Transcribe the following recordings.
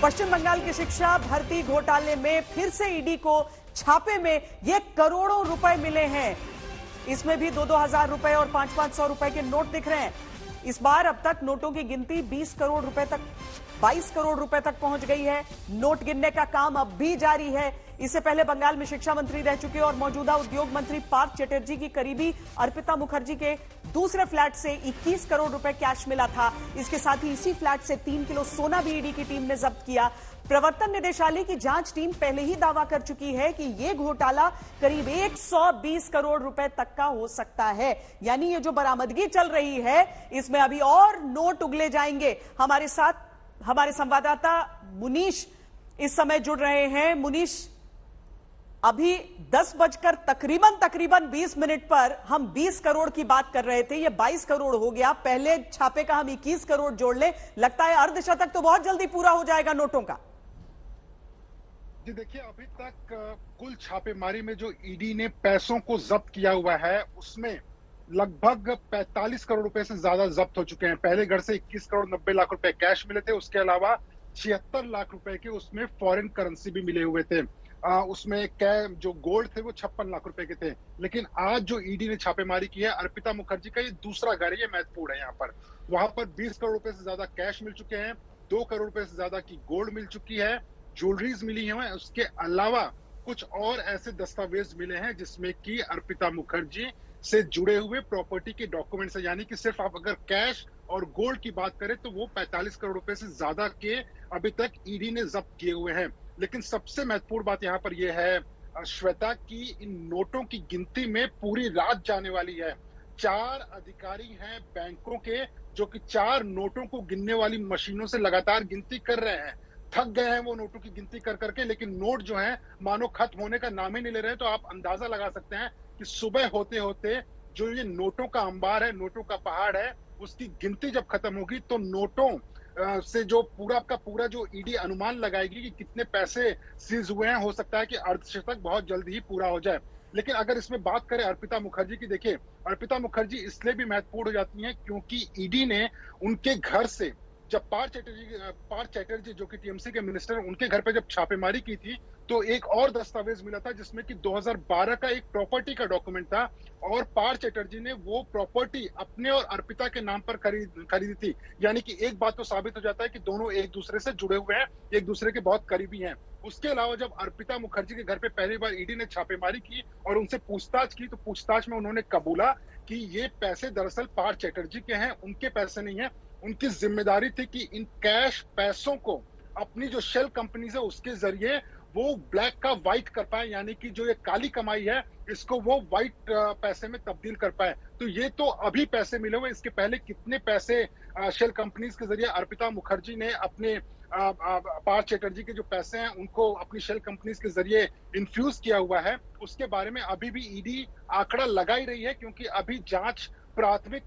पश्चिम बंगाल की शिक्षा भर्ती घोटाले में फिर से ईडी को छापे में ये करोड़ों रुपए मिले हैं। इसमें भी 2-2 हजार रुपए और 500-500 रुपए के नोट दिख रहे हैं। इस बार अब तक नोटों की गिनती 22 करोड़ रुपए तक पहुंच गई है। नोट गिनने का काम अब भी जारी है। इससे पहले बंगाल में शिक्षा मंत्री रह चुके और मौजूदा उद्योग मंत्री पार्थ चटर्जी की करीबी अर्पिता मुखर्जी के दूसरे फ्लैट से 21 करोड़ रुपए कैश मिला था। इसके साथ ही इसी फ्लैट से 3 किलो सोना भी ईडी की टीम ने जब्त किया। प्रवर्तन निदेशालय की जांच टीम पहले ही दावा कर चुकी है कि यह घोटाला करीब 120 करोड़ रुपए तक का हो सकता है। यानी ये जो बरामदगी चल रही है इसमें अभी और नोट उगले जाएंगे। हमारे साथ हमारे संवाददाता मुनीश इस समय जुड़ रहे हैं। मुनीश, अभी 10 बजकर तकरीबन 20 मिनट पर हम 20 करोड़ की बात कर रहे थे, ये 22 करोड़ हो गया। पहले छापे का हम 21 करोड़ जोड़ ले, लगता है अर्धशतक तो बहुत जल्दी पूरा हो जाएगा नोटों का। जी देखिए, अभी तक कुल छापेमारी में जो ईडी ने पैसों को जब्त किया हुआ है उसमें लगभग 45 करोड़ रुपए से ज्यादा जब्त हो चुके हैं। पहले घर से 21 करोड़ 90 लाख रुपए कैश मिले थे, उसके अलावा 76 लाख रुपए के उसमें फॉरेन करेंसी भी मिले हुए थे। उसमें जो गोल्ड थे वो 56 लाख रुपए के थे। लेकिन आज जो ईडी ने छापेमारी की है, अर्पिता मुखर्जी का ये दूसरा घर है, ये महत्वपूर्ण है। यहाँ पर वहां पर 20 करोड़ रुपए से ज्यादा कैश मिल चुके हैं, 2 करोड़ रुपए से ज्यादा की गोल्ड मिल चुकी है, ज्वेलरीज मिली है। उसके अलावा कुछ और ऐसे दस्तावेज मिले हैं जिसमें कि अर्पिता मुखर्जी से जुड़े हुए प्रॉपर्टी के डॉक्यूमेंट्स है। यानी कि सिर्फ आप अगर कैश और गोल्ड की बात करें तो वो 45 करोड़ रुपए से ज्यादा के अभी तक ईडी ने जब्त किए हुए हैं। लेकिन सबसे महत्वपूर्ण बात यहाँ पर यह है श्वेता की इन नोटों की गिनती में पूरी रात जाने वाली है। 4 अधिकारी हैं बैंकों के जो कि 4 नोटों को गिनने वाली मशीनों से लगातार गिनती कर रहे हैं। थक गए हैं वो नोटों की गिनती कर करके, लेकिन नोट जो है मानो खत्म होने का नाम ही नहीं ले रहे हैं। तो आप अंदाजा लगा सकते हैं कि सुबह होते होते जो ये नोटों का अंबार है, नोटों का पहाड़ है, उसकी गिनती जब खत्म होगी तो नोटों से जो पूरा का पूरा जो ईडी अनुमान लगाएगी कि कितने पैसे सीज हुए हैं, हो सकता है कि अर्धशतक बहुत जल्द ही पूरा हो जाए। लेकिन अगर इसमें बात करें अर्पिता मुखर्जी की, देखिए अर्पिता मुखर्जी इसलिए भी महत्वपूर्ण हो जाती हैं क्योंकि ईडी ने उनके घर से जब पार्थ चैटर्जी जो कि टीएमसी के मिनिस्टर, उनके घर पे जब छापेमारी की थी तो एक और दस्तावेज मिला था जिसमें कि 2012 का एक प्रॉपर्टी का डॉक्यूमेंट था और पार्थ चैटर्जी ने वो प्रॉपर्टी अपने और अर्पिता के नाम पर खरीदी थी। यानी कि एक बात तो साबित हो जाता है कि दोनों एक दूसरे से जुड़े हुए हैं, एक दूसरे के बहुत करीबी हैं। उसके अलावा जब अर्पिता मुखर्जी के घर पे पहली बार ईडी ने छापेमारी की और उनसे पूछताछ की तो पूछताछ में उन्होंने कबूला कि ये पैसे दरअसल पार्थ चैटर्जी के हैं, उनके पैसे नहीं है। उनकी जिम्मेदारी थी कि इन कैश पैसों को अपनी जो शेल कंपनीज है उसके जरिए वो ब्लैक का व्हाइट कर पाए, यानी कि जो ये काली कमाई है इसको वो व्हाइट पैसे में तब्दील कर पाए। तो ये तो अभी पैसे मिले हुए, इसके पहले कितने पैसे शेल कंपनीज के जरिए अर्पिता मुखर्जी ने अपने पार्थ चैटर्जी के जो पैसे हैं उनको अपनी शेल कंपनीज के जरिए इन्फ्यूज किया हुआ है, उसके बारे में अभी भी ईडी आंकड़ा लगा ही रही है क्योंकि अभी जांच प्राथमिक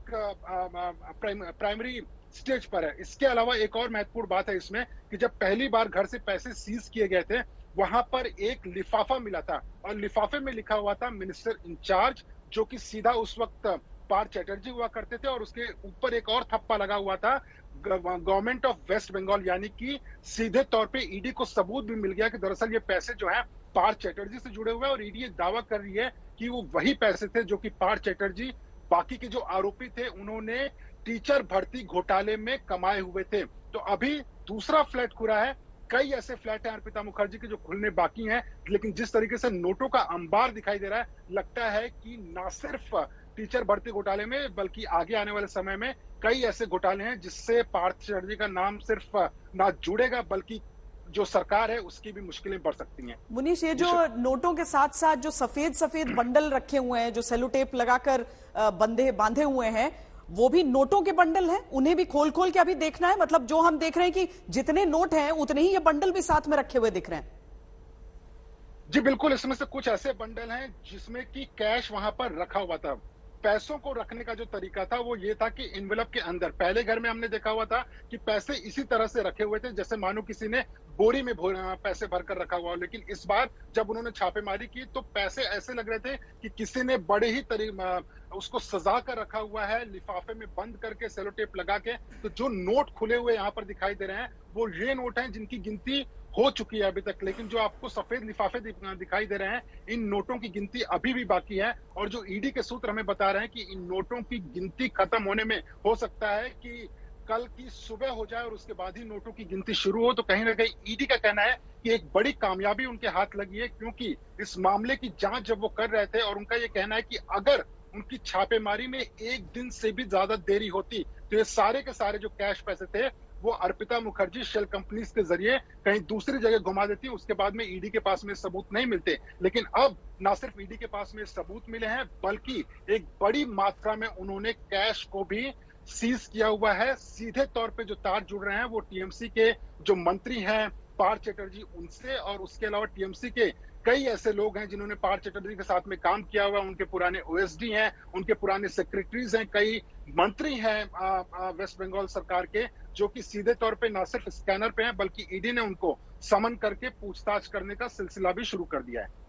प्राइमरी स्टेज पर है। इसके अलावा एक और महत्वपूर्ण बात है इसमें कि जब पहली बार घर से पैसे सीज किए गए थे वहां पर एक लिफाफा मिला था और लिफाफे में लिखा हुआ था मिनिस्टर इंचार्ज, जो कि सीधा उस वक्त पार्थ चैटर्जी हुआ करते थे, और उसके ऊपर एक और थप्पा लगा हुआ था गवर्नमेंट ऑफ वेस्ट बंगाल। यानी कि सीधे तौर पे ईडी को सबूत भी मिल गया कि दरअसल ये पैसे जो है पार्थ चैटर्जी से जुड़े हुए हैं और ईडी ये दावा कर रही है कि वो वही पैसे थे जो कि पार्थ चैटर्जी बाकी के जो आरोपी थे उन्होंने टीचर भर्ती घोटाले में कमाए हुए थे। तो अभी दूसरा फ्लैट खुला है, कई ऐसे फ्लैट हैं अर्पिता मुखर्जी के जो खुलने बाकी हैं, लेकिन जिस तरीके से नोटों का अंबार दिखाई दे रहा है, लगता है कि ना सिर्फ टीचर भर्ती घोटाले में बल्कि आगे आने वाले समय में कई ऐसे घोटाले हैं जिससे पार्थ चैटर्जी का नाम सिर्फ ना जुड़ेगा बल्कि जो सरकार है उसकी भी मुश्किलें बढ़ सकती हैं। मुनीश, ये जो नोटों के साथ साथ जो सफेद बंडल रखे हुए हैं, जो सेलो टेप लगाकर बांधे हुए हैं, वो भी नोटों के बंडल हैं, उन्हें भी खोल खोल के अभी देखना है। मतलब जो हम देख रहे हैं कि जितने नोट हैं उतने ही ये बंडल भी साथ में रखे हुए दिख रहे हैं। जी बिल्कुल, इसमें से कुछ ऐसे बंडल हैं जिसमें कि कैश वहां पर रखा हुआ था। पैसों को रखने का जो तरीका था वो ये था कि एनवेलप के अंदर, पहले घर में हमने देखा हुआ था कि पैसे इसी तरह से रखे हुए थे जैसे मानो किसी ने बोरी में पैसे भरकर रखा हुआ हो। लेकिन इस बार जब उन्होंने छापेमारी की तो पैसे ऐसे लग रहे थे कि किसी ने बड़े ही उसको सजा कर रखा हुआ है, लिफाफे में बंद करके सेलो टेप लगा के। तो जो नोट खुले हुए यहाँ पर दिखाई दे रहे हैं वो ये नोट हैं जिनकी गिनती हो चुकी है अभी तक, लेकिन जो आपको सफेद लिफाफे दिखाई दे रहे हैं, इन नोटों की गिनती अभी भी बाकी है। और जो ईडी के सूत्र हमें बता रहे हैं कि इन नोटों की गिनती खत्म होने में हो सकता है कि कल की सुबह हो जाए और उसके बाद ही नोटों की गिनती शुरू हो। तो कहीं ना कहीं ईडी का कहना है कि एक बड़ी कामयाबी उनके हाथ लगी है, क्योंकि इस मामले की जांच जब वो कर रहे थे, और उनका ये कहना है कि अगर उनकी छापेमारी में एक दिन से भी ज्यादा देरी होती तो ये सारे के सारे जो कैश पैसे थे वो अर्पिता मुखर्जी शेल कंपनीज के जरिए कहीं दूसरी जगह घुमा देती, उसके बाद में ईडी के पास में सबूत नहीं मिलते। लेकिन अब ना सिर्फ ईडी के पास में सबूत मिले हैं, बल्कि एक बड़ी मात्रा में उन्होंने कैश को भी सीज किया हुआ है। सीधे तौर पे जो तार जुड़ रहे हैं वो टीएमसी के जो मंत्री हैं पार्थ चैटर्जी उनसे, और उसके अलावा टीएमसी के कई ऐसे लोग हैं जिन्होंने पार्थ चैटर्जी के साथ में काम किया हुआ, उनके पुराने ओएसडी हैं, उनके पुराने सेक्रेटरीज हैं, कई मंत्री हैं वेस्ट बंगाल सरकार के, जो कि सीधे तौर पे ना सिर्फ स्कैनर पे हैं बल्कि ईडी ने उनको समन करके पूछताछ करने का सिलसिला भी शुरू कर दिया है।